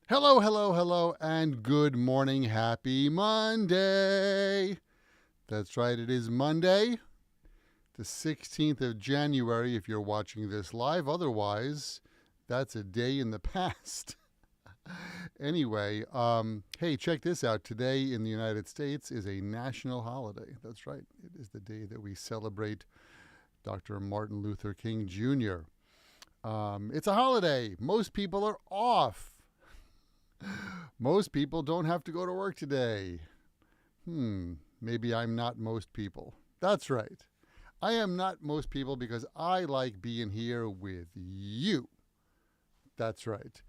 Hello, hello, hello, and good morning. Happy Monday. That's right, it is Monday, the 16th of January, if you're watching this live. Otherwise, that's a day in the past. Anyway, hey, check this out. Today in the United States is a national holiday. That's right, it is the day that we celebrate Dr. Martin Luther King Jr. It's a holiday. Most people are off. Most people don't have to go to work today. Maybe I'm not most people. That's right. I am not most people because I like being here with you. That's right.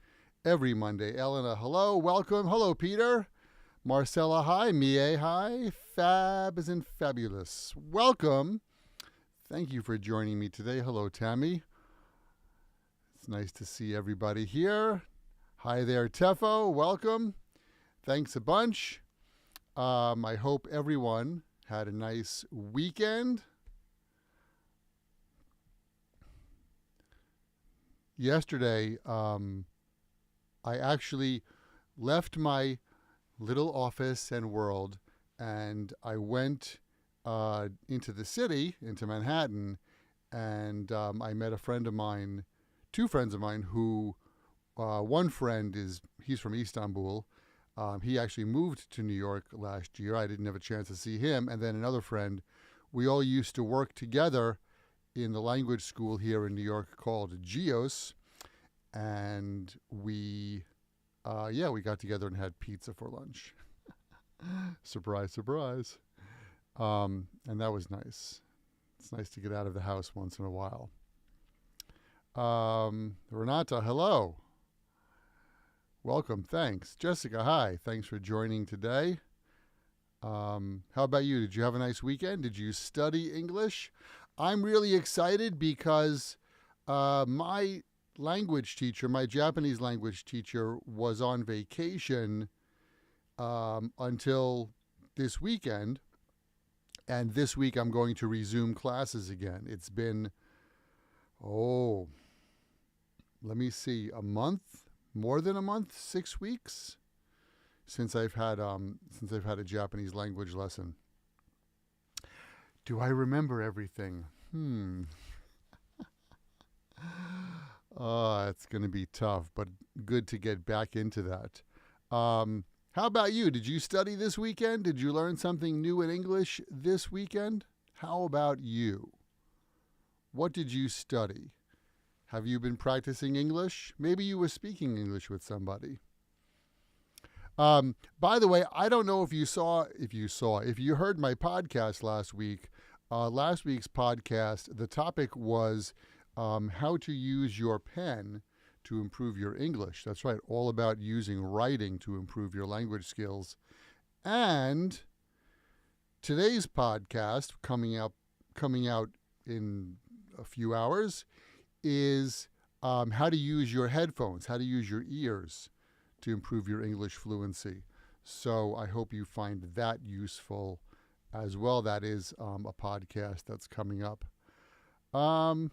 Every Monday. Elena, hello, welcome. Hello, Peter. Marcella, hi. Mie, hi. Fab is in fabulous. Welcome. Thank you for joining me today. Hello, Tammy. It's nice to see everybody here. Hi there, Tefo. Welcome. Thanks a bunch. I hope everyone had a nice weekend. Yesterday, I actually left my little office and world, and I went into the city, into Manhattan, and I met a friend of mine, two friends of mine who one friend he's from Istanbul. He actually moved to New York last year. I didn't have a chance to see him. And then another friend, we all used to work together in the language school here in New York called GEOS. And we got together and had pizza for lunch. Surprise, surprise. And that was nice. It's nice to get out of the house once in a while. Renata, hello. Welcome, thanks. Jessica, hi. Thanks for joining today. How about you? Did you have a nice weekend? Did you study English? I'm really excited because my language teacher, my Japanese language teacher, was on vacation until this weekend. And this week I'm going to resume classes again. It's been, let me see, a month? More than a month, 6 weeks since I've had a Japanese language lesson. Do I remember everything? It's going to be tough, but good to get back into that. How about you? Did you study this weekend? Did you learn something new in English this weekend? How about you? What did you study? Have you been practicing English? Maybe you were speaking English with somebody. By the way, I don't know if you heard my podcast last week. Last week's podcast, the topic was how to use your pen to improve your English. That's right, all about using writing to improve your language skills. And today's podcast, coming out in a few hours, is how to use your headphones, how to use your ears to improve your English fluency. So I hope you find that useful as well. That is a podcast that's coming up. All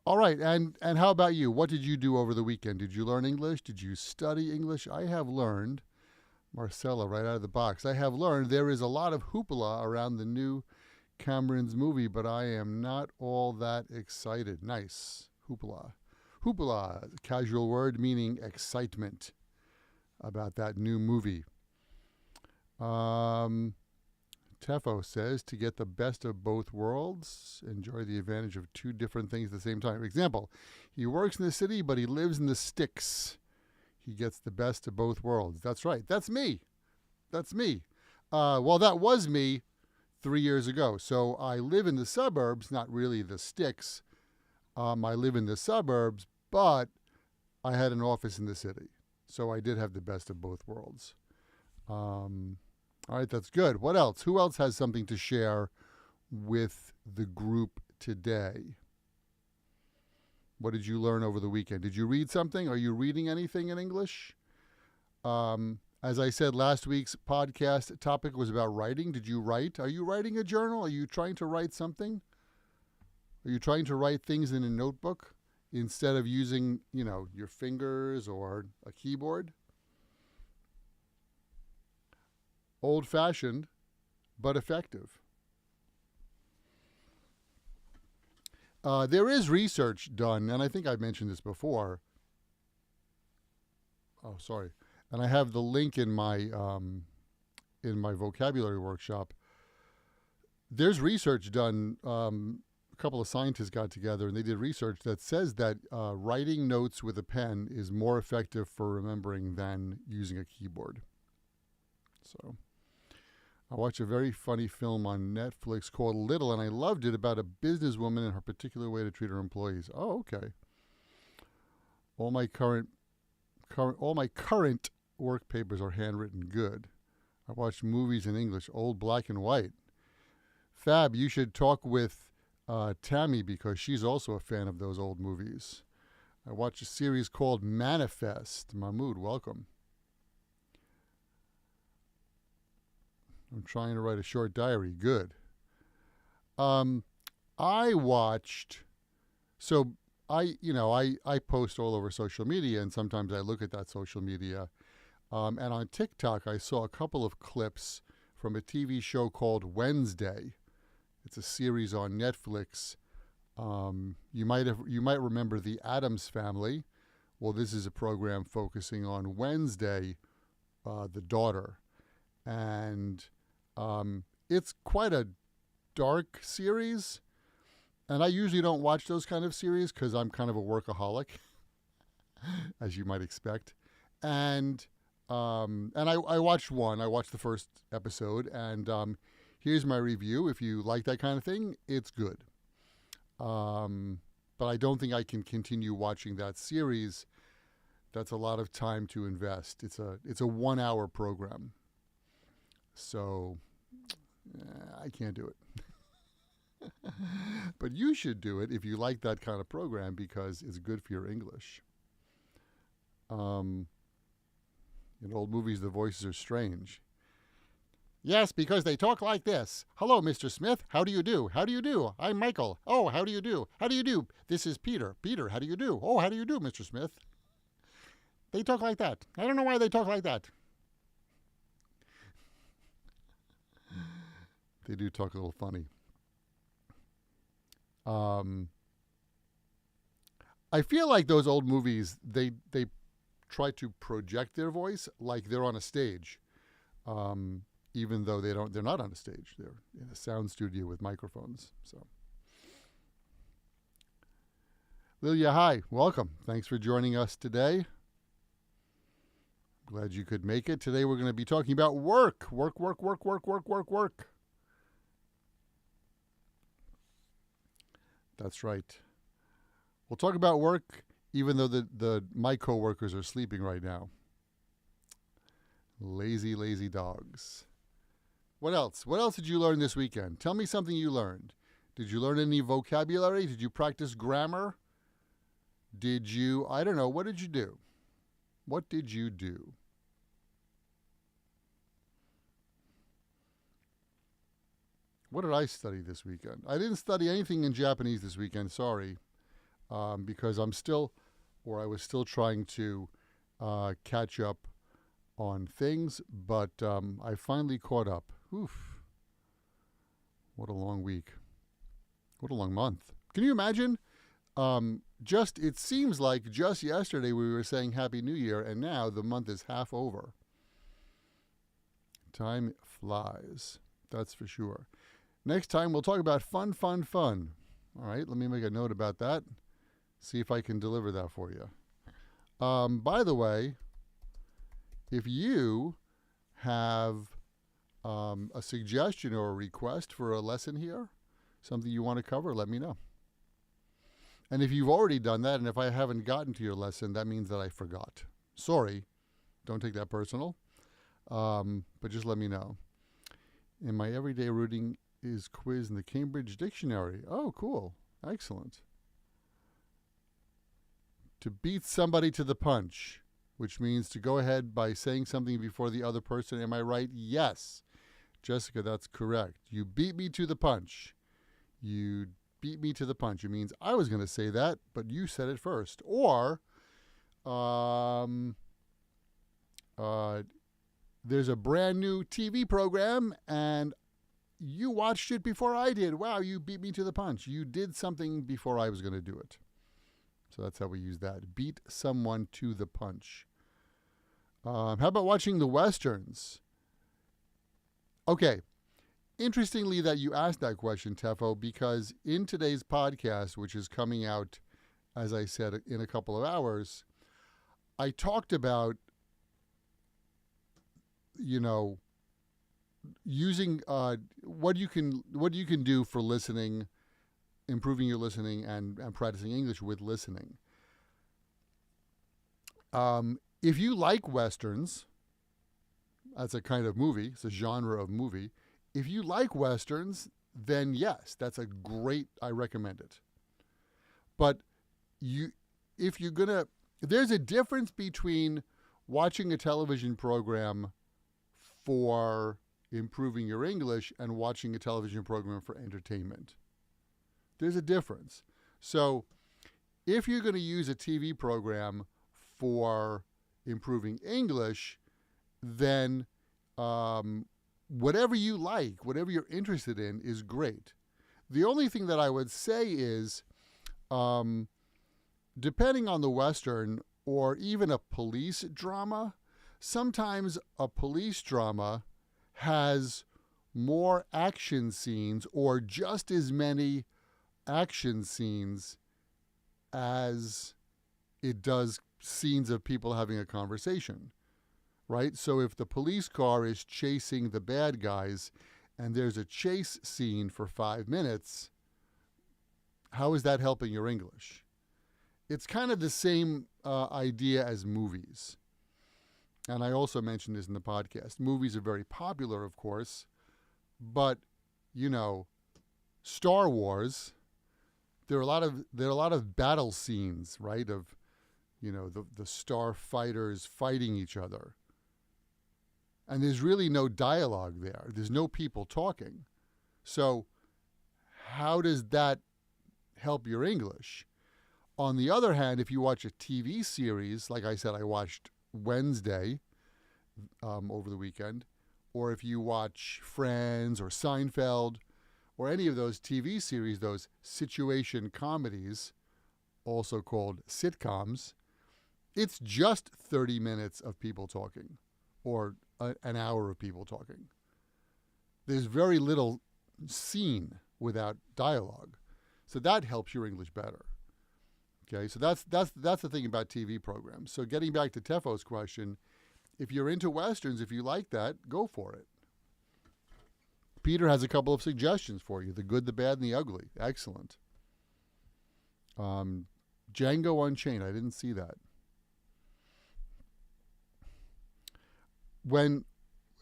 right, and how about you? What did you do over the weekend? Did you learn English? Did you study English? I have learned, Marcella, right out of the box, I have learned there is a lot of hoopla around the new Cameron's movie, but I am not all that excited. Nice. Hoopla. Hoopla, casual word meaning excitement about that new movie. Tefo says to get the best of both worlds, enjoy the advantage of two different things at the same time. Example, he works in the city, but he lives in the sticks. He gets the best of both worlds. That's right. That's me. That's me. Well, that was me 3 years ago. So I live in the suburbs, not really the sticks. I live in the suburbs, but I had an office in the city. So I did have the best of both worlds. All right, that's good. What else? Who else has something to share with the group today? What did you learn over the weekend? Did you read something? Are you reading anything in English? As I said, last week's podcast topic was about writing. Did you write? Are you writing a journal? Are you trying to write something? Are you trying to write things in a notebook instead of using, your fingers or a keyboard? Old-fashioned, but effective. There is research done, and I think I've mentioned this before. Oh, sorry. And I have the link in my vocabulary workshop. There's research done. A couple of scientists got together and they did research that says that writing notes with a pen is more effective for remembering than using a keyboard. So I watched a very funny film on Netflix called Little, and I loved it, about a businesswoman and her particular way to treat her employees. Oh, okay. All my current work papers are handwritten. Good. I watch movies in English, old black and white. Fab, you should talk with Tammy because she's also a fan of those old movies. I watched a series called Manifest. Mahmood, welcome. I'm trying to write a short diary. Good. I watched, so I post all over social media, and sometimes I look at that social media. And on TikTok, I saw a couple of clips from a TV show called Wednesday. It's a series on Netflix. You might remember the Addams Family. Well, this is a program focusing on Wednesday, the daughter, and it's quite a dark series. And I usually don't watch those kind of series because I'm kind of a workaholic, as you might expect. And I watched one. I watched the first episode, and here's my review. If you like that kind of thing, it's good. But I don't think I can continue watching that series. That's a lot of time to invest. It's a 1 hour program. So I can't do it. But you should do it if you like that kind of program because it's good for your English. In old movies, the voices are strange. Yes, because they talk like this. Hello, Mr. Smith. How do you do? How do you do? I'm Michael. Oh, how do you do? How do you do? This is Peter. Peter, how do you do? Oh, how do you do, Mr. Smith? They talk like that. I don't know why they talk like that. They do talk a little funny. I feel like those old movies, they try to project their voice like they're on a stage. Even though they're not on a stage. They're in a sound studio with microphones. So, Lilia, hi, welcome. Thanks for joining us today. Glad you could make it. Today we're going to be talking about work. Work. That's right. We'll talk about work even though my coworkers are sleeping right now. Lazy, lazy dogs. What else? What else did you learn this weekend? Tell me something you learned. Did you learn any vocabulary? Did you practice grammar? Did you, I don't know, what did you do? What did you do? What did I study this weekend? I didn't study anything in Japanese this weekend, sorry, because I was still trying to catch up on things, but I finally caught up. Oof. What a long week. What a long month. Can you imagine? It seems like just yesterday we were saying Happy New Year, and now the month is half over. Time flies. That's for sure. Next time we'll talk about fun. All right, let me make a note about that. See if I can deliver that for you. By the way, if you have a suggestion or a request for a lesson here, something you want to cover, let me know. And if you've already done that, and if I haven't gotten to your lesson, that means that I forgot. Sorry, don't take that personal, but just let me know. In my everyday routine is quiz in the Cambridge Dictionary. Oh, cool. Excellent. To beat somebody to the punch, which means to go ahead by saying something before the other person. Am I right? Yes. Jessica, that's correct. You beat me to the punch. You beat me to the punch. It means I was going to say that, but you said it first. Or, there's a brand new TV program and you watched it before I did. Wow, you beat me to the punch. You did something before I was going to do it. So that's how we use that. Beat someone to the punch. How about watching the Westerns? Okay. Interestingly that you asked that question, Tefo, because in today's podcast, which is coming out, as I said, in a couple of hours, I talked about, using what you can do for listening, improving your listening, and practicing English with listening. If you like Westerns, that's a kind of movie, it's a genre of movie. If you like Westerns, then yes, that's a great, I recommend it. But there's a difference between watching a television program for improving your English and watching a television program for entertainment. There's a difference. So if you're going to use a TV program for improving English, then whatever you like, whatever you're interested in is great. The only thing that I would say is, depending on the Western or even a police drama, sometimes a police drama has more action scenes or just as many action scenes as it does scenes of people having a conversation, right? So if the police car is chasing the bad guys and there's a chase scene for 5 minutes, how is that helping your English? It's kind of the same idea as movies. And I also mentioned this in the podcast. Movies are very popular, of course, but, Star Wars, there are a lot of battle scenes, right? Of, the star fighters fighting each other. And there's really no dialogue there. There's no people talking. So how does that help your English? On the other hand, if you watch a TV series, like I said, I watched Wednesday over the weekend, or if you watch Friends or Seinfeld or any of those TV series, those situation comedies, also called sitcoms, it's just 30 minutes of people talking or an hour of people talking. There's very little scene without dialogue. So that helps your English better. Okay, so that's the thing about TV programs. So getting back to Tefo's question, if you're into Westerns, if you like that, go for it. Peter has a couple of suggestions for you: the good, the bad, and the ugly. Excellent. Django Unchained. I didn't see that. When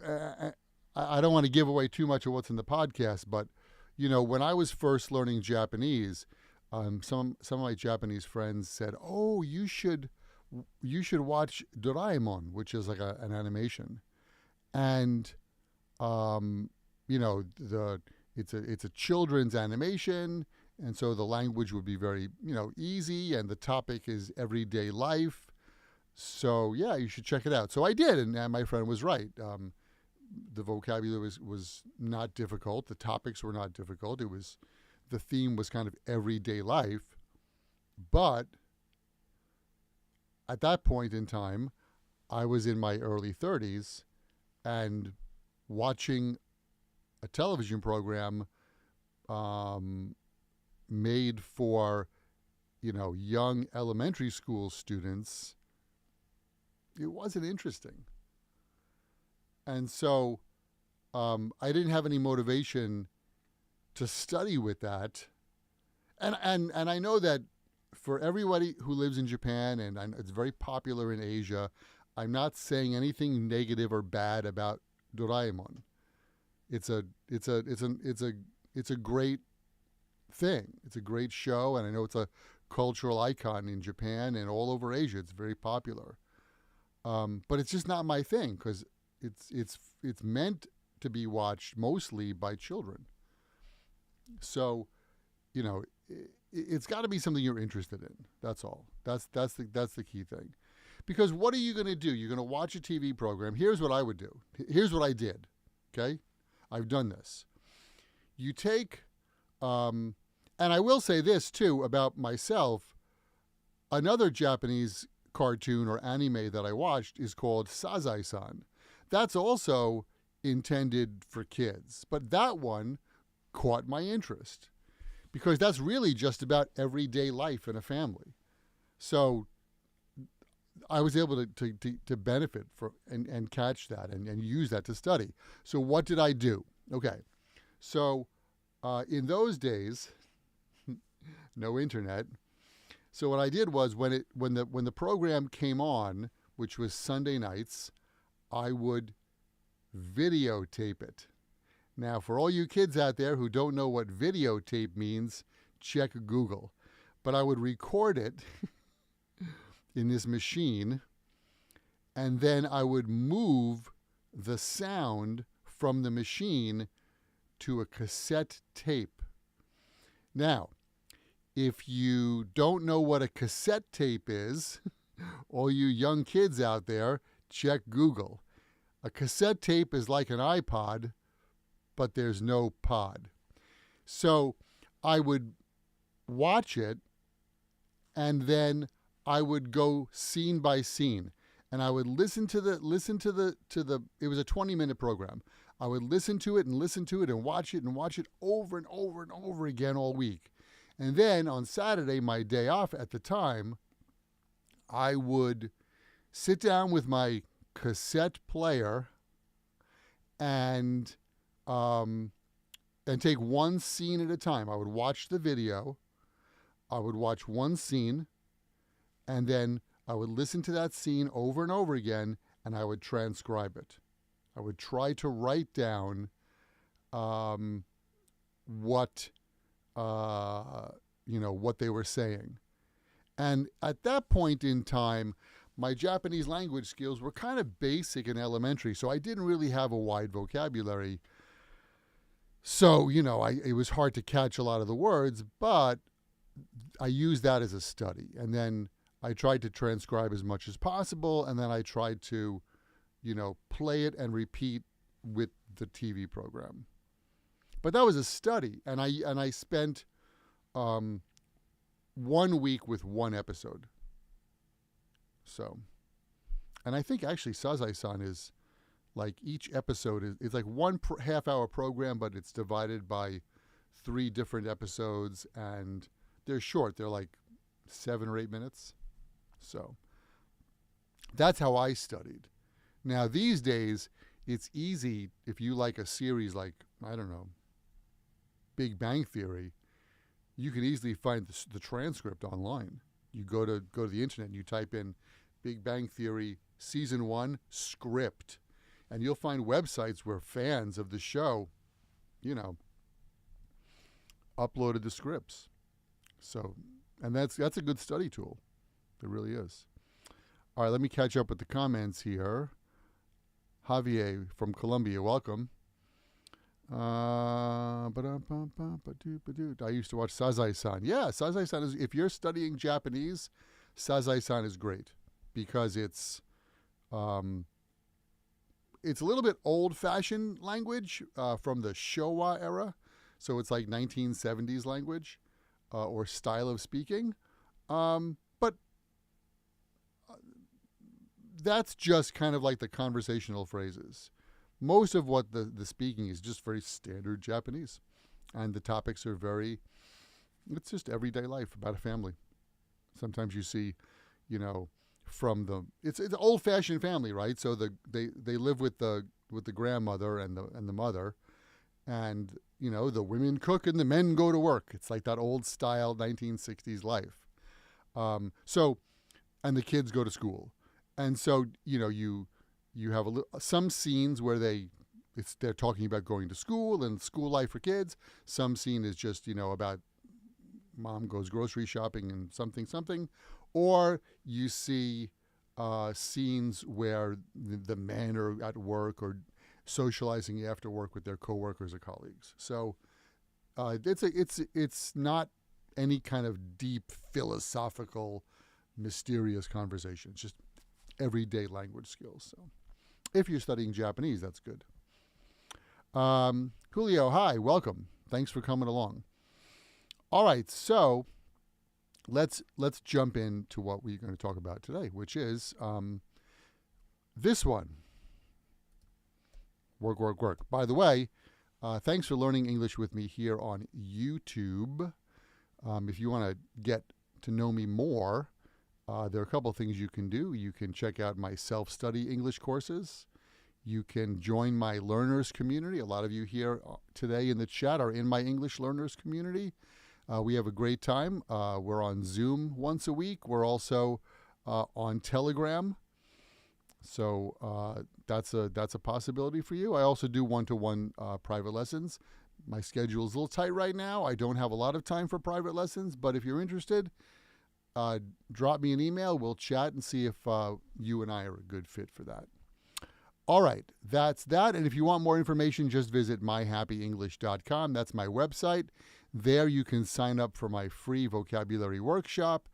I don't want to give away too much of what's in the podcast, but when I was first learning Japanese, some of my Japanese friends said, "Oh, you should watch Doraemon," which is like an animation, and it's a children's animation, and so the language would be very easy, and the topic is everyday life. So yeah, you should check it out. So I did, and my friend was right. The vocabulary was not difficult. The topics were not difficult. The theme was kind of everyday life. But at that point in time, I was in my early 30s, and watching a television program made for young elementary school students, it wasn't interesting. And so I didn't have any motivation to study with that. And I know that for everybody who lives in Japan, and it's very popular in Asia, I'm not saying anything negative or bad about Doraemon. It's a great thing. It's a great show, and I know it's a cultural icon in Japan and all over Asia. It's very popular. But it's just not my thing, because it's meant to be watched mostly by children. So, it's got to be something you're interested in. That's all. That's the key thing. Because what are you going to do? You're going to watch a TV program. Here's what I would do. Here's what I did. Okay? I've done this. You take, and I will say this too about myself. Another Japanese cartoon or anime that I watched is called Sazai-san. That's also intended for kids, but that one caught my interest because that's really just about everyday life in a family. So I was able to benefit from and catch that and use that to study. So what did I do? Okay, so in those days, no internet. So what I did was when the program came on, which was Sunday nights, I would videotape it. Now, for all you kids out there who don't know what videotape means, check Google. But I would record it in this machine, and then I would move the sound from the machine to a cassette tape. Now, if you don't know what a cassette tape is, all you young kids out there, check Google. A cassette tape is like an iPod, but there's no pod. So I would watch it, and then I would go scene by scene, and I would listen to the. It was a 20-minute program. I would listen to it and watch it over and over and over again all week. And then on Saturday, my day off at the time, I would sit down with my cassette player and take one scene at a time. I would watch the video, I would watch one scene, and then I would listen to that scene over and over again, and I would transcribe it. I would try to write down what they were saying. And at that point in time, my Japanese language skills were kind of basic and elementary, so I didn't really have a wide vocabulary. So, it was hard to catch a lot of the words, but I used that as a study. And then I tried to transcribe as much as possible, and then I tried to, play it and repeat with the TV program. But that was a study, and I spent 1 week with one episode. So, and I think actually Sazai-san is like each episode is like one half-hour program, but it's divided by 3 different episodes, and they're short. They're like 7 or 8 minutes. So that's how I studied. Now these days, it's easy if you like a series like, I don't know, Big Bang Theory. You can easily find the transcript online. You go to the internet and you type in Big Bang Theory Season 1 script, and you'll find websites where fans of the show, uploaded the scripts. So, and that's a good study tool. It really is. All right, let me catch up with the comments here. Javier from Colombia, welcome. I used to watch Sazai-san. Yeah, Sazai-san is, if you're studying Japanese, Sazai-san is great because it's a little bit old-fashioned language from the Showa era. So it's like 1970s language or style of speaking. But that's just kind of like the conversational phrases. Most of what the speaking is just very standard Japanese. And the topics are it's just everyday life about a family. Sometimes you see, it's an old-fashioned family, right? So they live with the grandmother and the mother, and the women cook and the men go to work. It's like that old style 1960s life. And the kids go to school, and so you have some scenes where they're talking about going to school and school life for kids. Some scene is just about mom goes grocery shopping and something. Or you see scenes where the men are at work or socializing after work with their coworkers or colleagues. So it's not any kind of deep philosophical, mysterious conversation. It's just everyday language skills. So if you're studying Japanese, that's good. Julio, hi, welcome. Thanks for coming along. All right, so let's jump into what we're going to talk about today, which is this one. Work, work, work. By the way, thanks for learning English with me here on YouTube. If you want to get to know me more, there are a couple of things you can do. You can check out my self-study English courses. You can join my learners community. A lot of you here today in the chat are in my English learners community. We have a great time. We're on Zoom once a week. We're also on Telegram. So that's a possibility for you. I also do one-to-one private lessons. My schedule is a little tight right now. I don't have a lot of time for private lessons, but if you're interested, drop me an email. We'll chat and see if you and I are a good fit for that. All right, that's that. And if you want more information, just visit myhappyenglish.com. That's my website. There you can sign up for my free vocabulary workshop.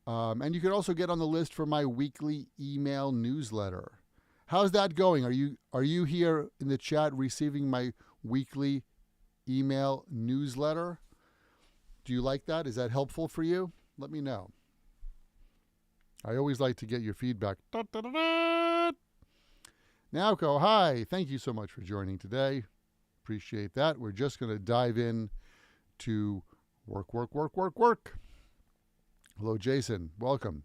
And you can also get on the list for my weekly email newsletter. How's that going? Are you here in the chat receiving my weekly email newsletter? Do you like that? Is that helpful for you? Let me know. I always like to get your feedback. Da, da, da, da. Naoko, hi. Thank you so much for joining today. Appreciate that. We're just going to dive in to work, work, work, work, work. Hello, Jason. Welcome.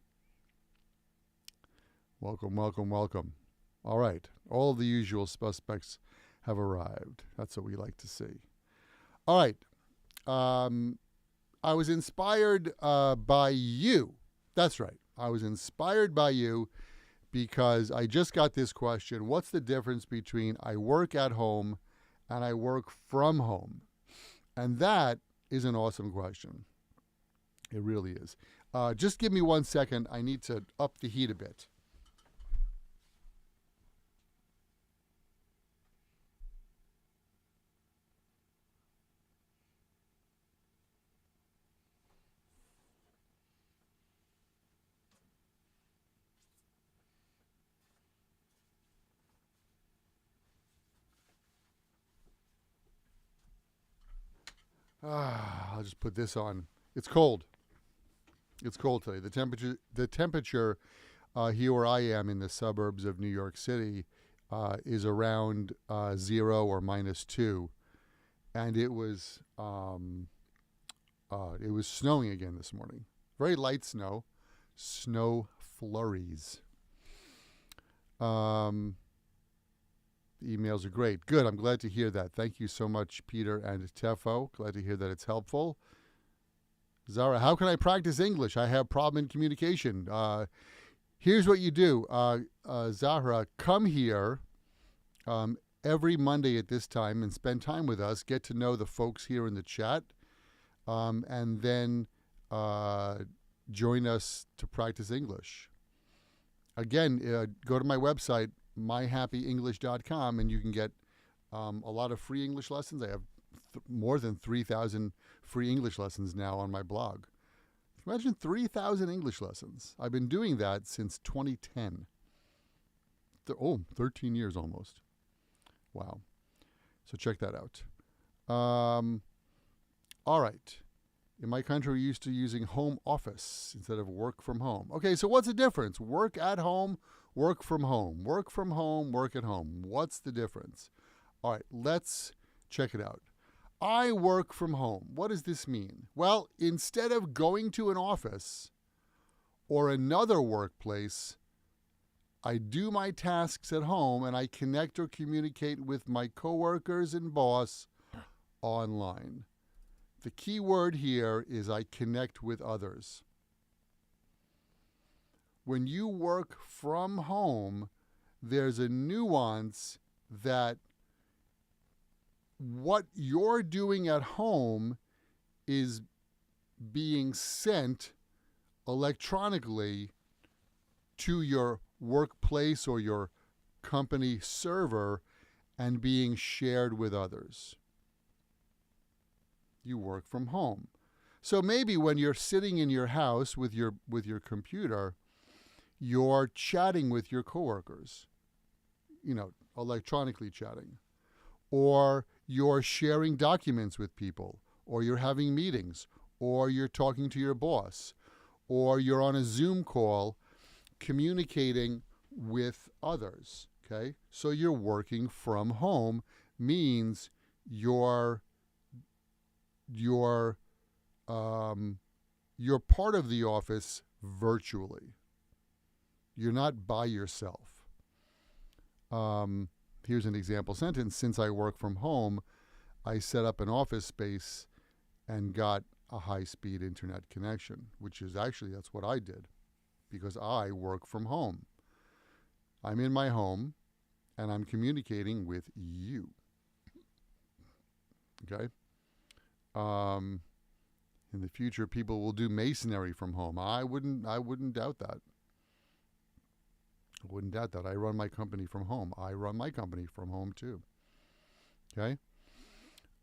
Welcome, welcome, welcome. All right. All of the usual suspects have arrived. That's what we like to see. All right. I was inspired by you. That's right. I was inspired by you because I just got this question. What's the difference between I work at home and I work from home? And that is an awesome question. It really is. Just give me 1 second. I need to up the heat a bit. I'll just put this on. It's cold. It's cold today. The temperature here where I am in the suburbs of New York City is around 0 or -2, and it was snowing again this morning. Very light snow flurries. The emails are great. Good. I'm glad to hear that. Thank you so much, Peter and Tefo. Glad to hear that it's helpful. Zara, how can I practice English? I have problem in communication. Here's what you do. Zahra, come here every Monday at this time and spend time with us. Get to know the folks here in the chat. And then join us to practice English. Again, go to my website, myhappyenglish.com, and you can get a lot of free English lessons. I have more than 3,000 free English lessons now on my blog. Imagine 3,000 English lessons. I've been doing that since 2010. 13 years almost. Wow. So check that out. All right. In my country, we're used to using home office instead of work from home. Okay, so what's the difference? Work at home, work from home. Work from home, work at home. What's the difference? All right, let's check it out. I work from home. What does this mean? Well, instead of going to an office or another workplace, I do my tasks at home and I connect or communicate with my coworkers and boss online. The key word here is I connect with others. When you work from home, there's a nuance that what you're doing at home is being sent electronically to your workplace or your company server and being shared with others. You work from home. So maybe when you're sitting in your house with your computer, you're chatting with your coworkers, electronically chatting, or you're sharing documents with people, or you're having meetings, or you're talking to your boss, or you're on a Zoom call communicating with others, okay? So you're working from home means you're part of the office virtually. You're not by yourself. Here's an example sentence. Since I work from home, I set up an office space and got a high-speed internet connection, which is actually, that's what I did because I work from home. I'm in my home and I'm communicating with you. Okay? In the future, people will do masonry from home. I wouldn't doubt that. I wouldn't doubt that. I run my company from home. I run my company from home too. Okay?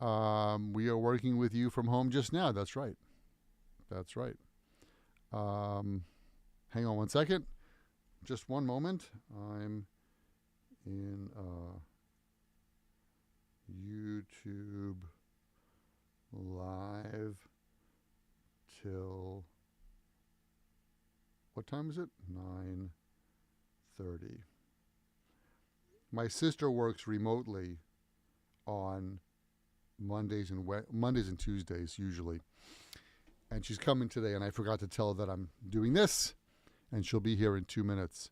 We are working with you from home just now. That's right. That's right. Hang on one second. Just one moment. I'm in YouTube live till, what time is it? 9:30. My sister works remotely on Mondays and Tuesdays usually. And she's coming today, and I forgot to tell her that I'm doing this, and she'll be here in 2 minutes.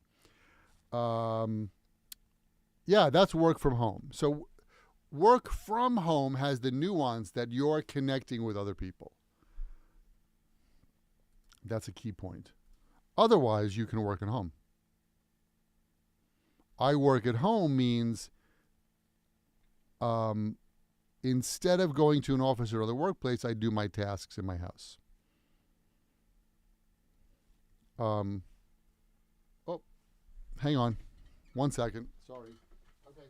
Yeah, that's work from home. So work from home has the nuance that you're connecting with other people. That's a key point. Otherwise, you can work at home. I work at home means instead of going to an office or other workplace, I do my tasks in my house. Oh, hang on. 1 second. Sorry. Okay.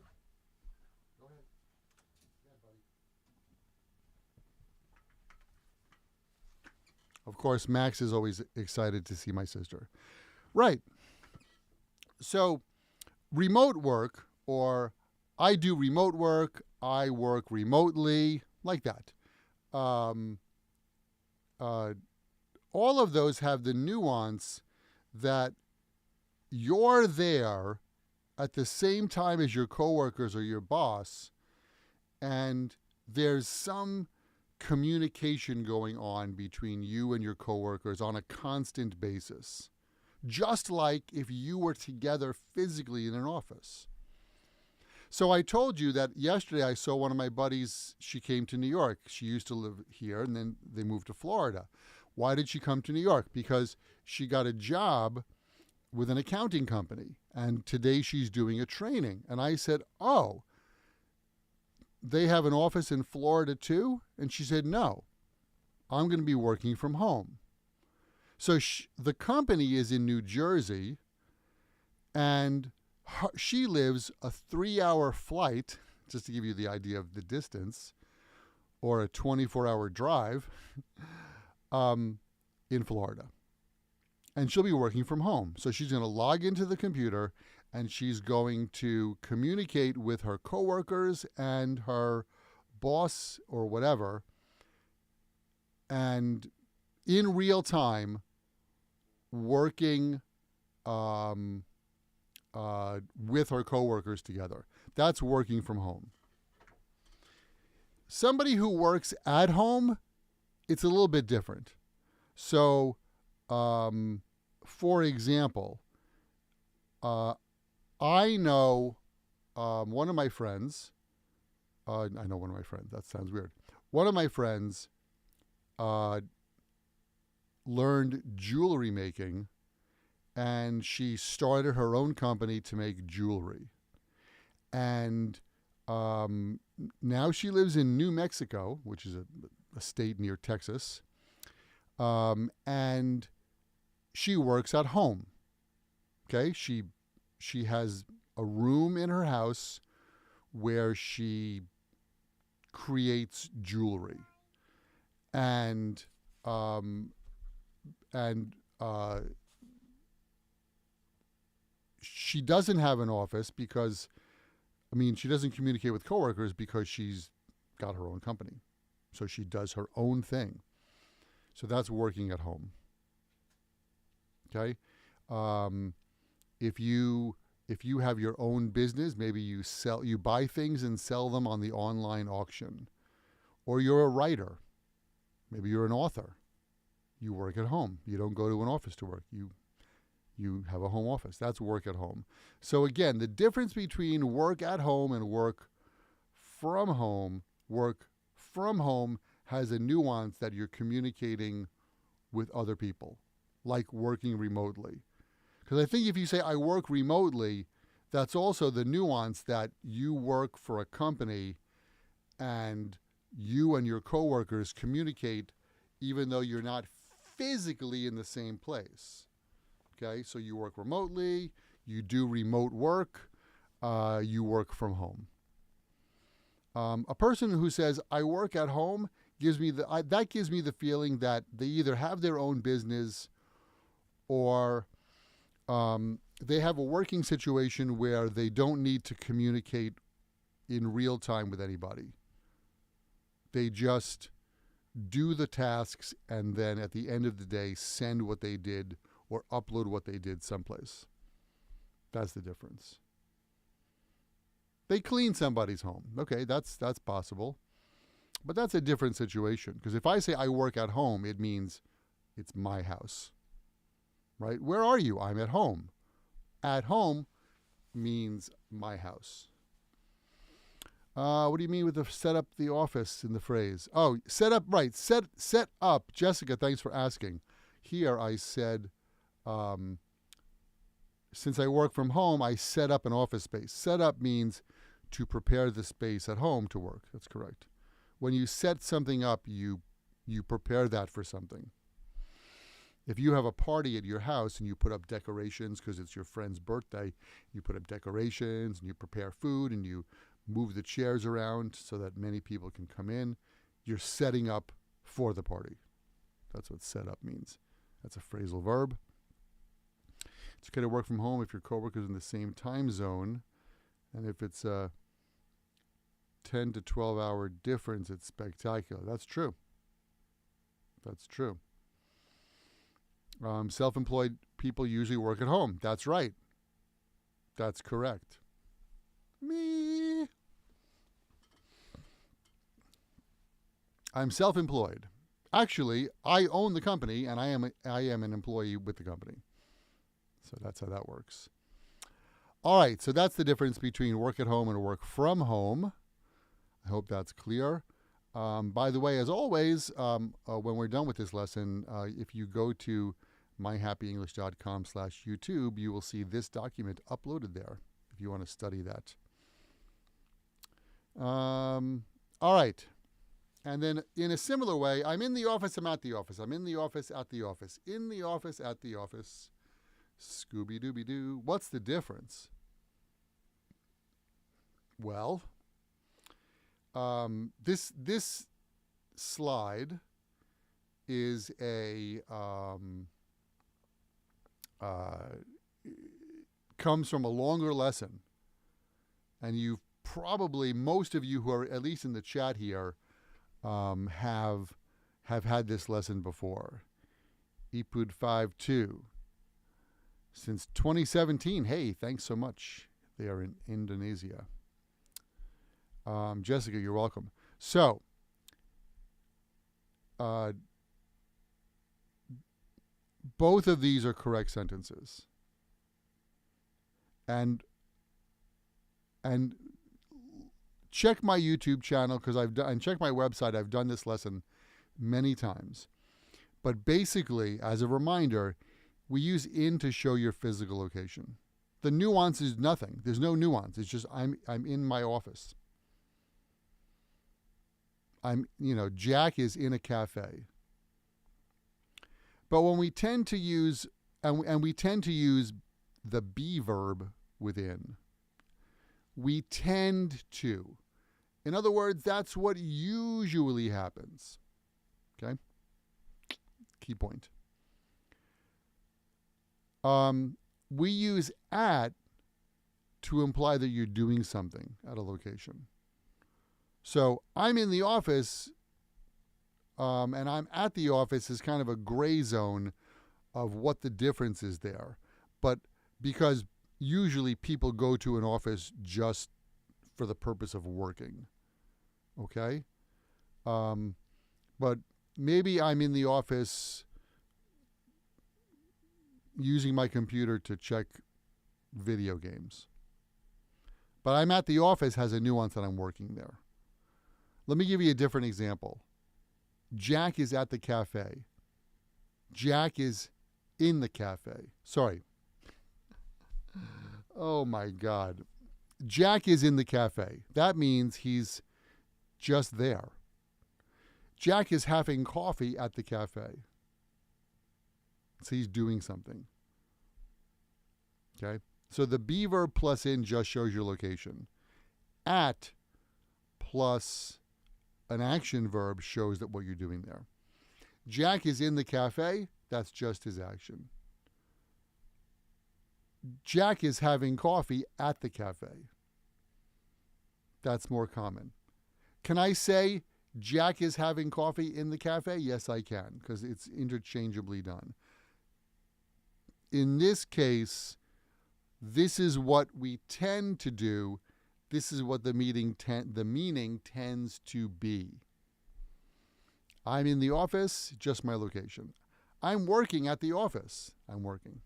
Go ahead. Yeah, buddy. Of course, Max is always excited to see my sister. Right. So, remote work, or I do remote work, I work remotely, like that. All of those have the nuance that you're there at the same time as your coworkers or your boss, and there's some communication going on between you and your coworkers on a constant basis, just like if you were together physically in an office. So I told you that yesterday I saw one of my buddies. She came to New York. She used to live here, and then they moved to Florida. Why did she come to New York? Because she got a job with an accounting company, and today she's doing a training. And I said, oh, they have an office in Florida too? And she said, no, I'm going to be working from home. So the company is in New Jersey, and she lives a 3-hour flight, just to give you the idea of the distance, or a 24-hour drive, in Florida. And she'll be working from home. So she's going to log into the computer, and she's going to communicate with her coworkers and her boss or whatever, and in real time, working with her coworkers together. That's working from home. Somebody who works at home, it's a little bit different. So, for example, I know one of my friends. I know one of my friends. That sounds weird. One of my friends learned jewelry making, and she started her own company to make jewelry. And now she lives in New Mexico, which is a state near Texas, and she works at home. Okay, she has a room in her house where she creates jewelry, and she doesn't have an office because, I mean, she doesn't communicate with coworkers because she's got her own company. So she does her own thing. So that's working at home. Okay? If you have your own business, maybe you buy things and sell them on the online auction. Or you're a writer. Maybe you're an author. You work at home. You don't go to an office to work. You have a home office. That's work at home. So again, the difference between work at home and work from home has a nuance that you're communicating with other people, like working remotely. Because I think if you say, I work remotely, that's also the nuance that you work for a company and you and your coworkers communicate even though you're not physically in the same place. Okay, so you work remotely, you do remote work, you work from home. A person who says, I work at home, gives me the feeling that they either have their own business or they have a working situation where they don't need to communicate in real time with anybody. They just do the tasks and then at the end of the day send what they did or upload what they did someplace. That's the difference. They clean somebody's home. Okay, that's possible. But that's a different situation. Because if I say I work at home, it means it's my house. Right? Where are you? I'm at home. At home means my house. What do you mean with the set up the office in the phrase? Oh, set up, right. Set up. Jessica, thanks for asking. Here I said, since I work from home, I set up an office space. Set up means to prepare the space at home to work. That's correct. When you set something up, you prepare that for something. If you have a party at your house and you put up decorations because it's your friend's birthday, you put up decorations and you prepare food and you move the chairs around so that many people can come in, you're setting up for the party. That's what set up means. That's a phrasal verb. It's okay to work from home if your coworkers are in the same time zone, and if it's a 10 to 12 hour difference, it's spectacular. That's true. That's true. Self-employed people usually work at home. That's right. That's correct. Me. I'm self-employed. Actually, I own the company, and I am an employee with the company. So that's how that works. All right, so that's the difference between work at home and work from home. I hope that's clear. By the way, as always, when we're done with this lesson, if you go to myhappyenglish.com/YouTube, you will see this document uploaded there if you want to study that. All right. And then in a similar way, I'm in the office, I'm at the office. I'm in the office, at the office. In the office, at the office. Scooby-Dooby-Doo. What's the difference? Well, this slide is comes from a longer lesson. And you've probably, most of you who are at least in the chat here, have had this lesson before. Ipud 5.2. Since 2017. Hey, thanks so much. They are in Indonesia. Jessica, you're welcome. So, both of these are correct sentences. And check my YouTube channel and check my website. I've done this lesson many times. But basically, as a reminder, we use in to show your physical location. The nuance is nothing. There's no nuance. It's just I'm in my office. Jack is in a cafe. But when we tend to use and we tend to use the be verb within, we tend to. In other words, that's what usually happens. Okay? Key point. we use at to imply that you're doing something at a location. So I'm in the office, and I'm at the office is kind of a gray zone of what the difference is there. But because usually people go to an office just for the purpose of working, okay? But maybe I'm in the office using my computer to check video games. But I'm at the office has a nuance that I'm working there. Let me give you a different example. Jack is at the cafe. Jack is in the cafe. Sorry. Oh my God. Jack is in the cafe. That means he's just there. Jack is having coffee at the cafe. So he's doing something. Okay? So the be verb plus in just shows your location. At plus an action verb shows that what you're doing there. Jack is in the cafe. That's just his action. Jack is having coffee at the cafe. That's more common. Can I say Jack is having coffee in the cafe? Yes, I can, because it's interchangeably done. In this case, this is what we tend to do. This is what the meaning tends to be. I'm in the office, just my location. I'm working at the office. I'm working.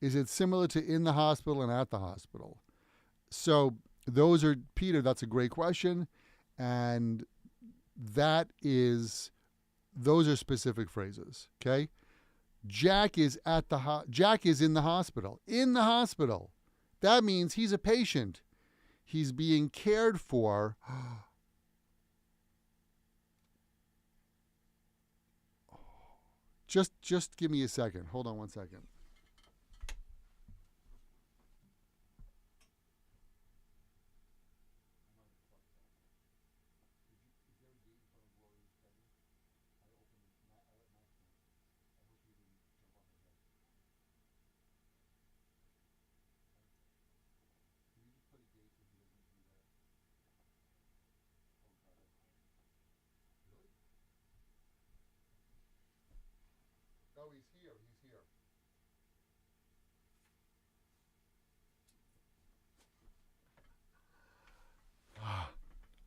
Is it similar to in the hospital and at the hospital? So those are, Peter, that's a great question. And those are specific phrases, okay? Jack is in the hospital. In the hospital. That means he's a patient. He's being cared for. Just give me a second. Hold on one second. Oh, he's here. He's here.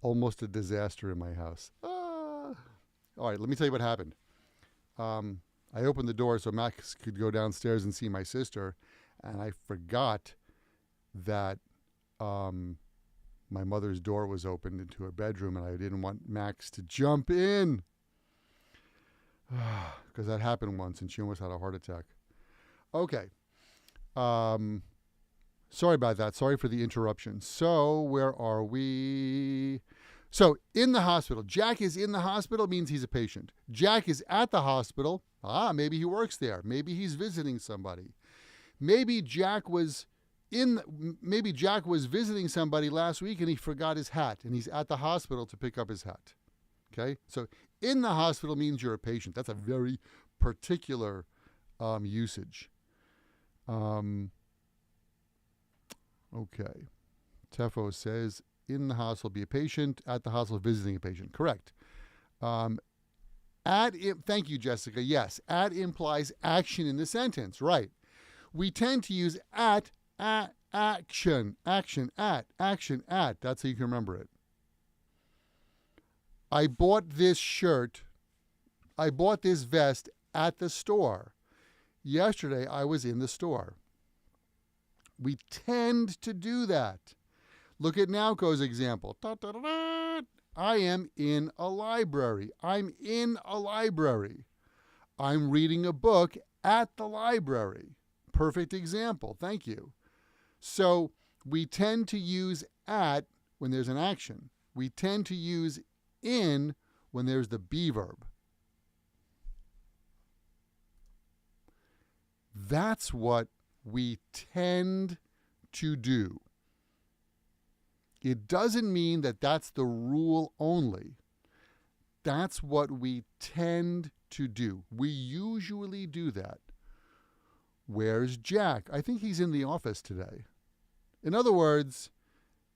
Almost a disaster in my house. All right, let me tell you what happened. I opened the door so Max could go downstairs and see my sister, and I forgot that my mother's door was opened into her bedroom, and I didn't want Max to jump in. Because that happened once, and she almost had a heart attack. Okay. Sorry about that. Sorry for the interruption. So, where are we? So, in the hospital. Jack is in the hospital means he's a patient. Jack is at the hospital. Maybe he works there. Maybe he's visiting somebody. Maybe Jack was visiting somebody last week and he forgot his hat, and he's at the hospital to pick up his hat. Okay? So, in the hospital means you're a patient. That's a very particular usage. Okay. Tefo says, in the hospital, be a patient. At the hospital, visiting a patient. Correct. Thank you, Jessica. Yes, at implies action in the sentence. Right. We tend to use at, action, at. That's how you can remember it. I bought this vest at the store. Yesterday, I was in the store. We tend to do that. Look at Naoko's example. I am in a library. I'm in a library. I'm reading a book at the library. Perfect example. Thank you. So we tend to use at when there's an action. We tend to use in when there's the be verb. That's what we tend to do. It doesn't mean that that's the rule only. That's what we tend to do. We usually do that. Where's Jack? I think he's in the office today. In other words,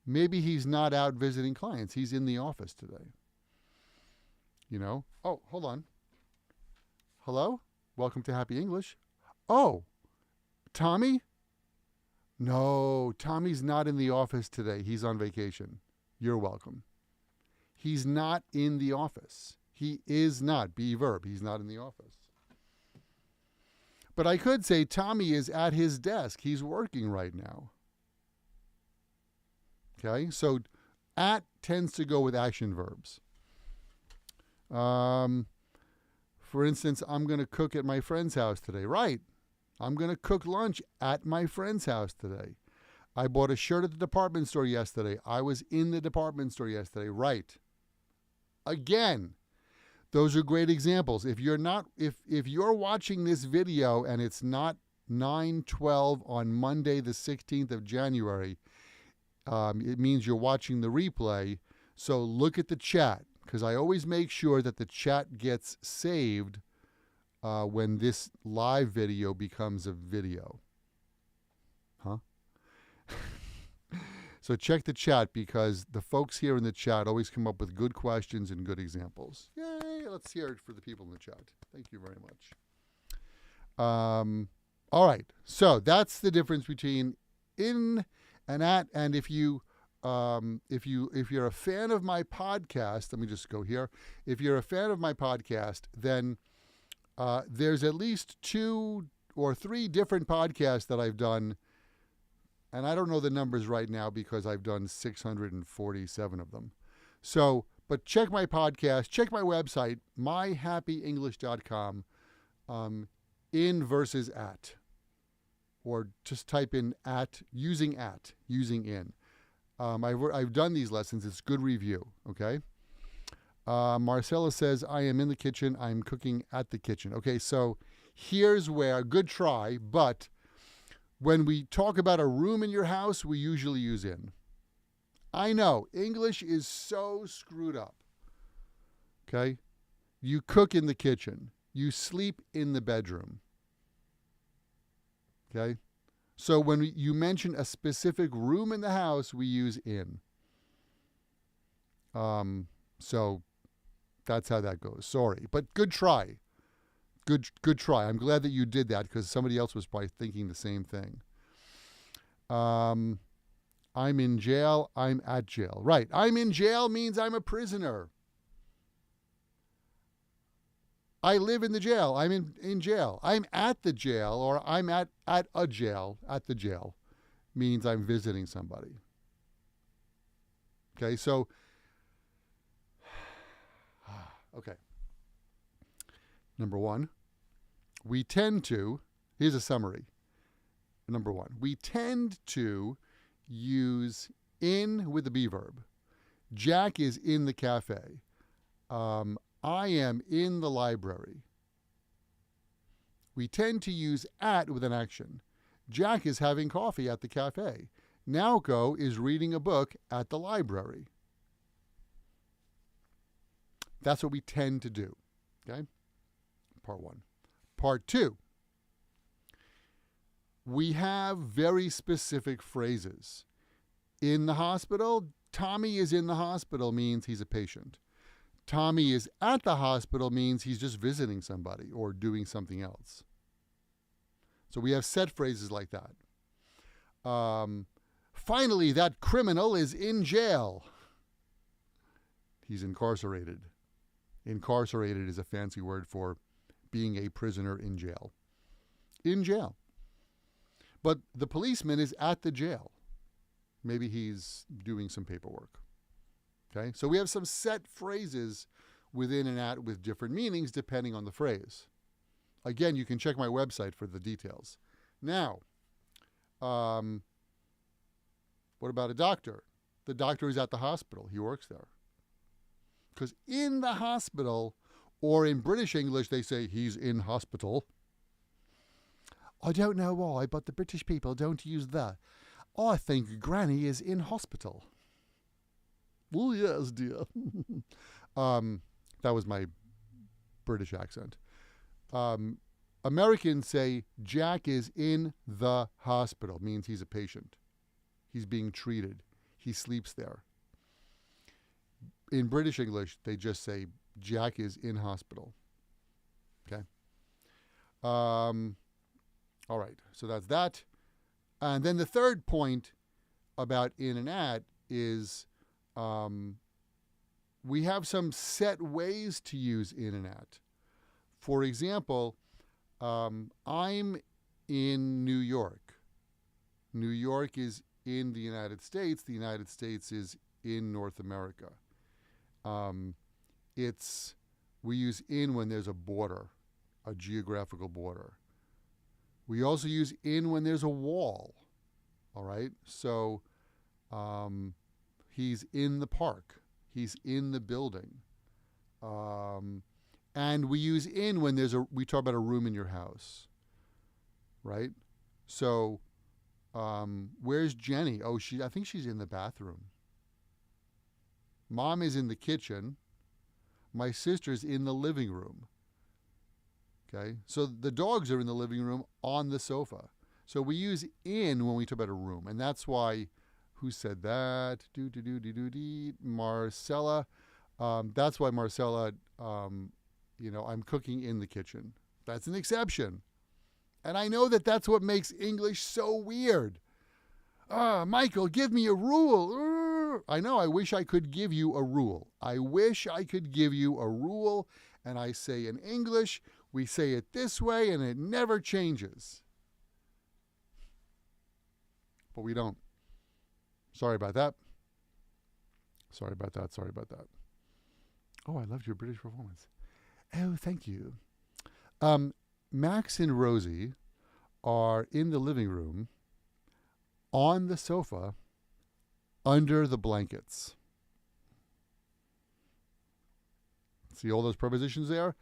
maybe he's not out visiting clients. He's in the office today. You know? Oh, hold on. Hello? Welcome to Happy English. Oh, Tommy? No, Tommy's not in the office today. He's on vacation. You're welcome. He's not in the office. He is not. Be verb. He's not in the office. But I could say Tommy is at his desk. He's working right now. Okay, so at tends to go with action verbs. For instance, I'm going to cook at my friend's house today. Right. I'm going to cook lunch at my friend's house today. I bought a shirt at the department store yesterday. I was in the department store yesterday. Right. Again, those are great examples. If you're watching this video and it's not 9:12 on Monday, the 16th of January, it means you're watching the replay. So look at the chat, because I always make sure that the chat gets saved when this live video becomes a video. Huh? So check the chat, because the folks here in the chat always come up with good questions and good examples. Yay! Let's hear it for the people in the chat. Thank you very much. All right. So that's the difference between in and at. And if you're a fan of my podcast, let me just go here. If you're a fan of my podcast, then there's at least 2 or 3 different podcasts that I've done. And I don't know the numbers right now because I've done 647 of them. So, but check my podcast, check my website, myhappyenglish.com, in versus at. Or just type in at, using in. I've done these lessons. It's good review, okay? Marcella says, I am in the kitchen. I'm cooking at the kitchen. Okay, so here's where, good try, but when we talk about a room in your house, we usually use in. I know, English is so screwed up. Okay? You cook in the kitchen. You sleep in the bedroom. Okay? So when you mention a specific room in the house, we use in. So that's how that goes. Sorry, but good try. Good try. I'm glad that you did that, because somebody else was probably thinking the same thing. I'm in jail. I'm at jail. Right. I'm in jail means I'm a prisoner. I live in the jail. I'm in jail. I'm at the jail, or I'm at a jail. At the jail means I'm visiting somebody. Okay, so, okay. Number 1, we tend to, here's a summary. Number 1, we tend to use in with the be verb. Jack is in the cafe. I am in the library. We tend to use at with an action. Jack is having coffee at the cafe. Naoko is reading a book at the library. That's what we tend to do. Okay? Part 1. Part 2. We have very specific phrases. In the hospital, Tommy is in the hospital means he's a patient. Tommy is at the hospital means he's just visiting somebody or doing something else. So we have set phrases like that. Finally, that criminal is in jail. He's incarcerated. Incarcerated is a fancy word for being a prisoner in jail. In jail. But the policeman is at the jail. Maybe he's doing some paperwork. Okay? So we have some set phrases within and at with different meanings depending on the phrase. Again, you can check my website for the details. Now, what about a doctor? The doctor is at the hospital. He works there. Because in the hospital, or in British English, they say he's in hospital. I don't know why, but the British people don't use the. I think Granny is in hospital. Oh, yes, dear. That was my British accent. Americans say Jack is in the hospital, means he's a patient. He's being treated. He sleeps there. In British English, they just say Jack is in hospital. Okay. All right. So that's that. And then the third point about in and at is we have some set ways to use in and at. For example, I'm in New York. New York is in the United States. The United States is in North America. We use in when there's a border, a geographical border. We also use in when there's a wall. All right. So he's in the park. He's in the building. And we use in when we talk about a room in your house. Right? So where's Jenny? Oh, I think she's in the bathroom. Mom is in the kitchen. My sister's in the living room. Okay? So the dogs are in the living room on the sofa. So we use in when we talk about a room. And that's why, who said that? Marcella. That's why Marcella, I'm cooking in the kitchen. That's an exception. And I know that that's what makes English so weird. Michael, give me a rule. I know, I wish I could give you a rule. I wish I could give you a rule. And I say in English, we say it this way and it never changes. But we don't. Sorry about that. Sorry about that. Oh, I loved your British performance. Oh, thank you. Max and Rosie are in the living room on the sofa under the blankets. See all those prepositions there?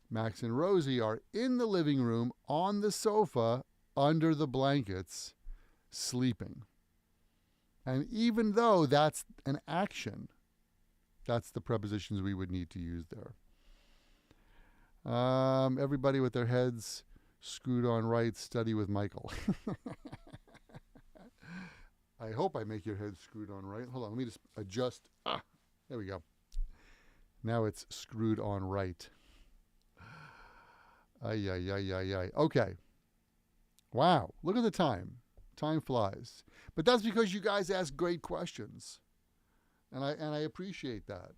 Max and Rosie are in the living room on the sofa under the blankets sleeping. And even though that's an action, that's the prepositions we would need to use there. Everybody with their heads screwed on right, study with Michael. I hope I make your head screwed on right. Hold on, let me just adjust. There we go. Now it's screwed on right. Ay. Okay. Wow, look at the time. Time flies. But that's because you guys ask great questions. And I appreciate that.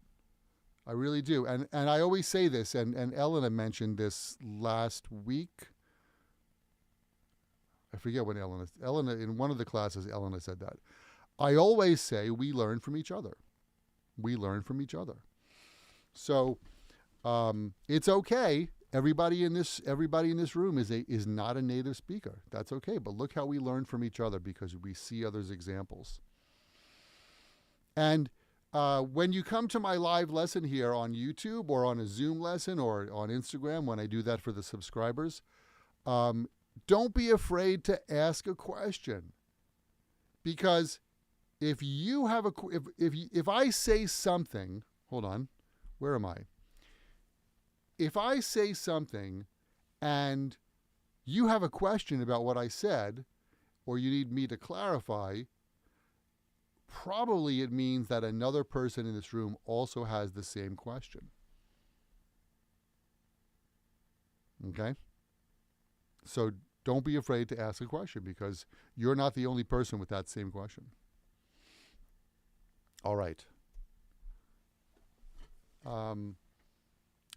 I really do. And I always say this, and Elena mentioned this last week. I forget when Elena, in one of the classes, Elena said that. I always say we learn from each other. We learn from each other. So it's okay. Everybody in this room is not a native speaker. That's okay. But look how we learn from each other because we see others' examples. And when you come to my live lesson here on YouTube or on a Zoom lesson or on Instagram, when I do that for the subscribers, don't be afraid to ask a question. Because if you have if I say something, hold on, where am I? If I say something and you have a question about what I said, or you need me to clarify, probably it means that another person in this room also has the same question. Okay? So don't be afraid to ask a question because you're not the only person with that same question. All right.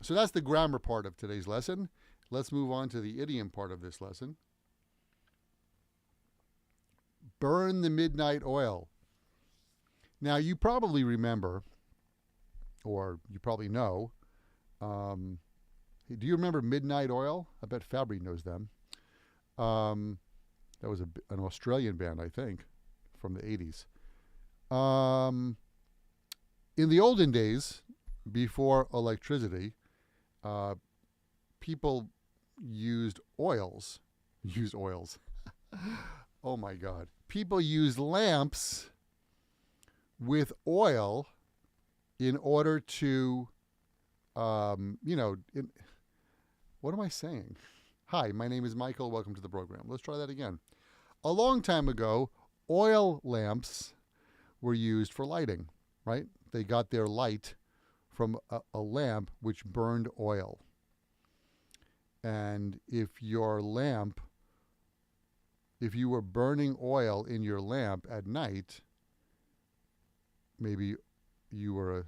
So that's the grammar part of today's lesson. Let's move on to the idiom part of this lesson. Burn the midnight oil. Now, you probably remember, or you probably know, do you remember Midnight Oil? I bet Fabry knows them. That was an Australian band, I think, from the 80s. In the olden days, before electricity, people used oils. Oh my God. People used lamps with oil in order to, what am I saying? Hi, my name is Michael. Welcome to the program. Let's try that again. A long time ago, oil lamps were used for lighting, right? They got their light from a lamp which burned oil. And if you were burning oil in your lamp at night, maybe you were a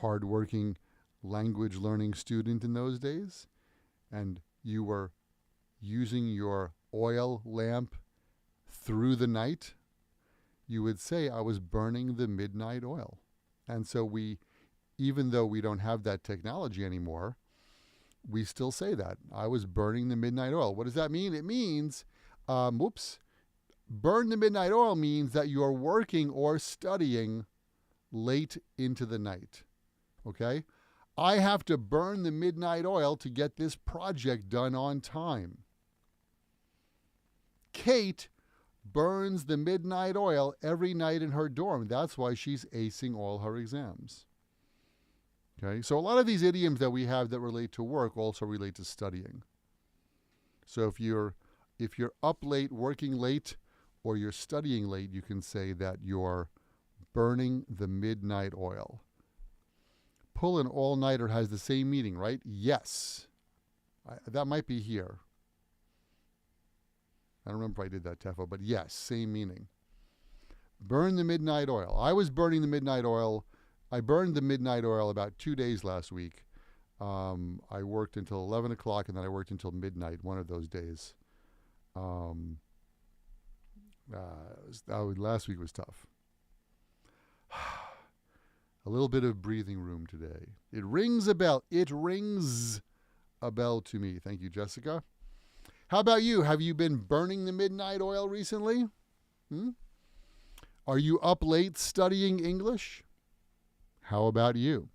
hardworking language learning student in those days, and you were using your oil lamp through the night, you would say, I was burning the midnight oil. And so even though we don't have that technology anymore, we still say that. I was burning the midnight oil. What does that mean? It means, burn the midnight oil means that you are working or studying late into the night. Okay? I have to burn the midnight oil to get this project done on time. Kate burns the midnight oil every night in her dorm. That's why she's acing all her exams. Okay, so a lot of these idioms that we have that relate to work also relate to studying. So if you're up late, working late, or you're studying late, you can say that you're burning the midnight oil. Pull an all-nighter has the same meaning, right? Yes. That might be here. I don't remember if I did that, Tefo, but yes, same meaning. Burn the midnight oil. I was burning the midnight oil. I burned the midnight oil about 2 days last week. I worked until 11 o'clock, and then I worked until midnight one of those days. Last week was tough. A little bit of breathing room today. It rings a bell. It rings a bell to me. Thank you, Jessica. How about you? Have you been burning the midnight oil recently? Are you up late studying English? How about you?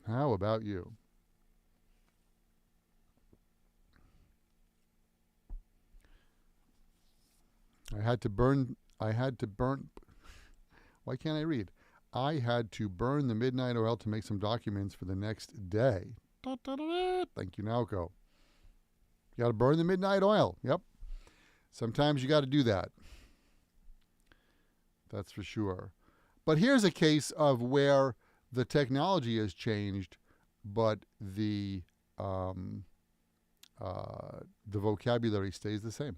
How about you? Why can't I read? I had to burn the midnight oil to make some documents for the next day. Thank you, Naoko. You got to burn the midnight oil. Yep. Sometimes you got to do that. That's for sure. But here's a case of where the technology has changed, but the vocabulary stays the same.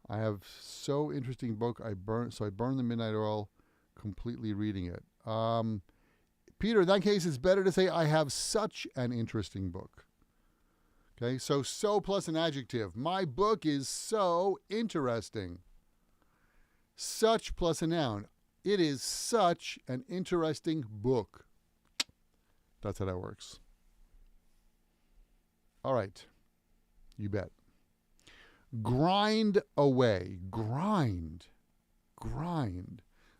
I have so interesting book. I burned the midnight oil, completely reading it. Peter, in that case, it's better to say I have such an interesting book. Okay, so plus an adjective. My book is so interesting. Such plus a noun. It is such an interesting book. That's how that works. All right. You bet. Grind away. Grind.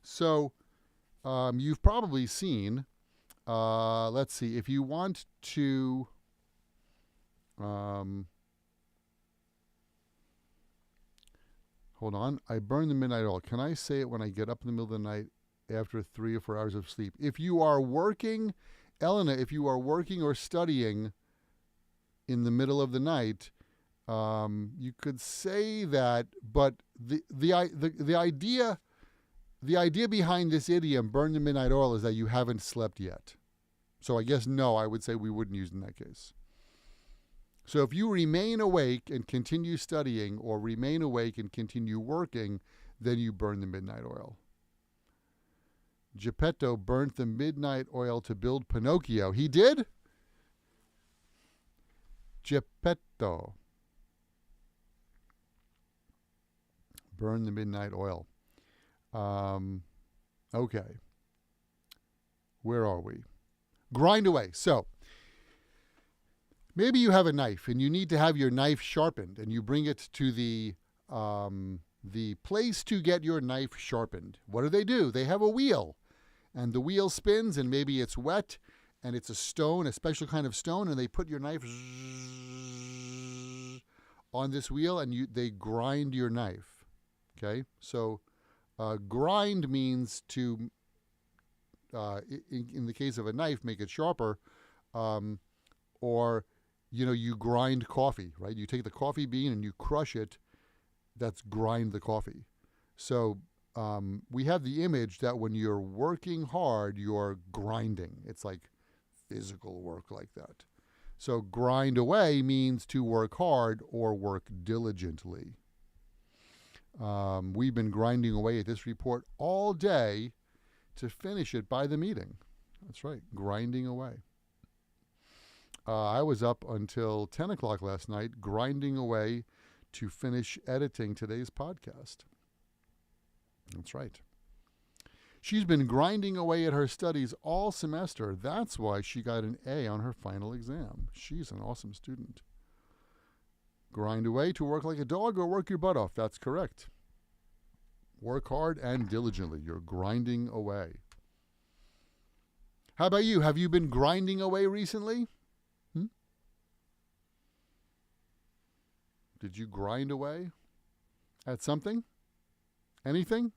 So you've probably seen, let's see, if you want to, hold on. I burn the midnight oil. Can I say it when I get up in the middle of the night after 3 or 4 hours of sleep? If you are working, Elena, if you are working or studying in the middle of the night, you could say that, but the idea behind this idiom, burn the midnight oil, is that you haven't slept yet. So I guess no, I would say we wouldn't use it in that case. So if you remain awake and continue studying, or remain awake and continue working, then you burn the midnight oil. Geppetto burnt the midnight oil to build Pinocchio. He did? Geppetto. Burn the midnight oil. Okay. Where are we? Grind away. So, maybe you have a knife and you need to have your knife sharpened, and you bring it to the place to get your knife sharpened. What do? They have a wheel, and the wheel spins, and maybe it's wet, and it's a stone, a special kind of stone, and they put your knife on this wheel, and they grind your knife. Okay, so grind means to, in the case of a knife, make it sharper, or you grind coffee, right? You take the coffee bean and you crush it. That's grind the coffee. So we have the image that when you're working hard, you're grinding. It's like physical work like that. So grind away means to work hard or work diligently. We've been grinding away at this report all day to finish it by the meeting. That's right, grinding away. I was up until 10 o'clock last night grinding away to finish editing today's podcast. That's right. She's been grinding away at her studies all semester. That's why she got an A on her final exam. She's an awesome student. Grind away to work like a dog or work your butt off. That's correct. Work hard and diligently. You're grinding away. How about you? Have you been grinding away recently? Did you grind away at something? Anything?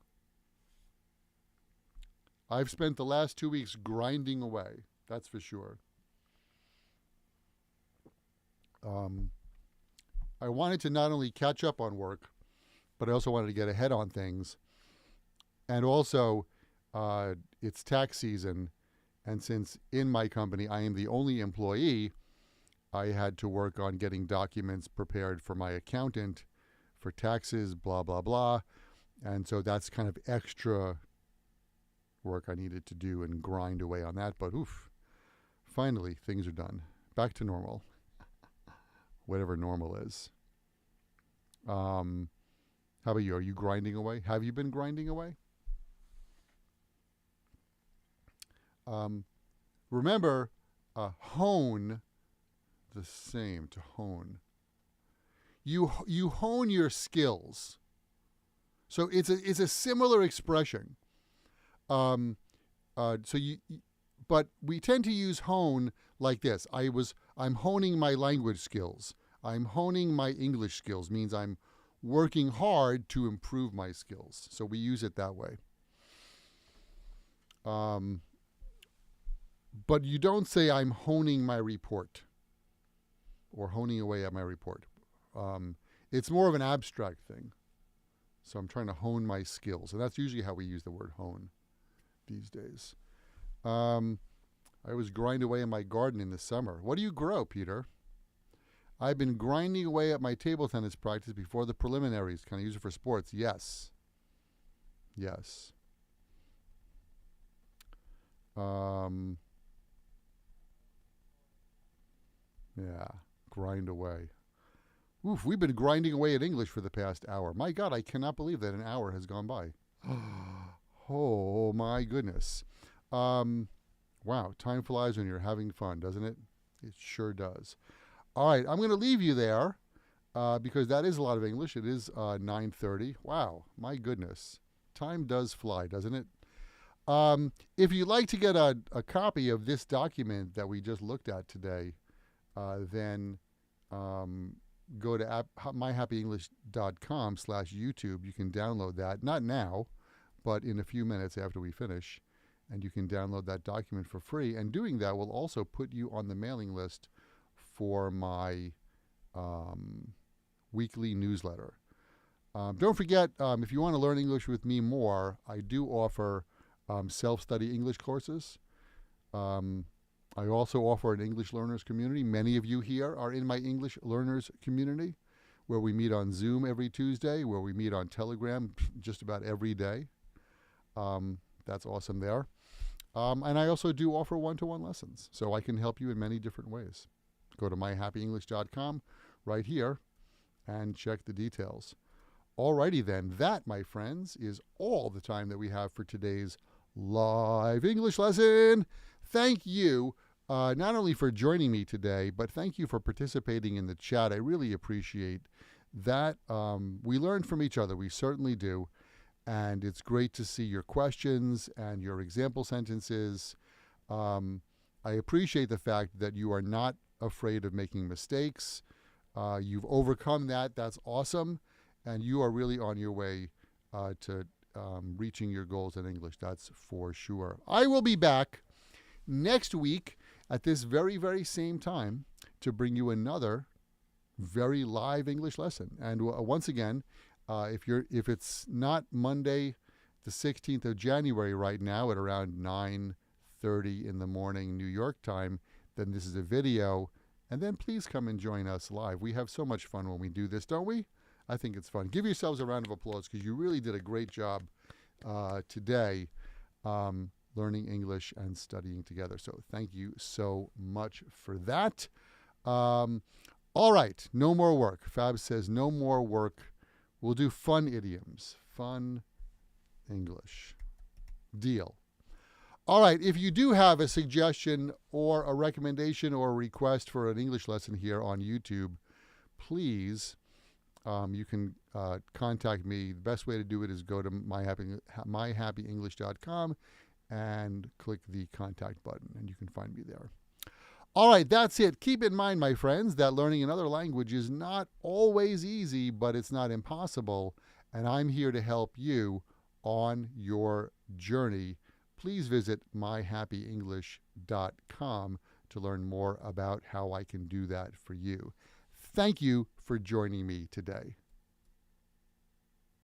I've spent the last 2 weeks grinding away. That's for sure. I wanted to not only catch up on work, but I also wanted to get ahead on things. And also, it's tax season. And since in my company I am the only employee, I had to work on getting documents prepared for my accountant for taxes, blah, blah, blah. And so that's kind of extra work I needed to do and grind away on that. But finally, things are done. Back to normal. Whatever normal is. How about you? Are you grinding away? Have you been grinding away? Remember, hone, the same, to hone. You hone your skills. So it's a similar expression. But we tend to use hone like this. I'm honing my language skills. I'm honing my English skills. Means I'm working hard to improve my skills. So we use it that way. But you don't say I'm honing my report or honing away at my report. It's more of an abstract thing. So I'm trying to hone my skills. And that's usually how we use the word hone these days. I was grinding away in my garden in the summer. What do you grow, Peter? I've been grinding away at my table tennis practice before the preliminaries. Can I use it for sports? Yes. Yes. Yeah, grind away. Oof, we've been grinding away at English for the past hour. My God, I cannot believe that an hour has gone by. Oh, my goodness. Wow, time flies when you're having fun, doesn't it? It sure does. All right, I'm going to leave you there because that is a lot of English. It is 9:30. Wow, my goodness. Time does fly, doesn't it? If you'd like to get a copy of this document that we just looked at today, then go to myhappyenglish.com/YouTube. You can download that. Not now, but in a few minutes after we finish. And you can download that document for free. And doing that will also put you on the mailing list for my weekly newsletter. Don't forget, if you want to learn English with me more, I do offer self-study English courses. I also offer an English learners community. Many of you here are in my English learners community, where we meet on Zoom every Tuesday, where we meet on Telegram just about every day. That's awesome there. And I also do offer one-to-one lessons, so I can help you in many different ways. Go to myhappyenglish.com right here and check the details. Alrighty then, that, my friends, is all the time that we have for today's live English lesson. Thank you not only for joining me today, but thank you for participating in the chat. I really appreciate that. We learn from each other. We certainly do. And it's great to see your questions and your example sentences. I appreciate the fact that you are not afraid of making mistakes. You've overcome that. That's awesome. And you are really on your way to reaching your goals in English. That's for sure. I will be back next week at this very, very same time to bring you another very live English lesson. And once again, if it's not Monday, the 16th of January right now at around 9:30 in the morning New York time, then this is a video. And then please come and join us live. We have so much fun when we do this, don't we? I think it's fun. Give yourselves a round of applause because you really did a great job today learning English and studying together. So thank you so much for that. All right, no more work. Fab says no more work. We'll do fun idioms. Fun English. Deal. All right, if you do have a suggestion or a recommendation or a request for an English lesson here on YouTube, please, you can contact me. The best way to do it is go to myhappyenglish.com and click the contact button, and you can find me there. All right, that's it. Keep in mind, my friends, that learning another language is not always easy, but it's not impossible, and I'm here to help you on your journey. Please visit myhappyenglish.com to learn more about how I can do that for you. Thank you for joining me today.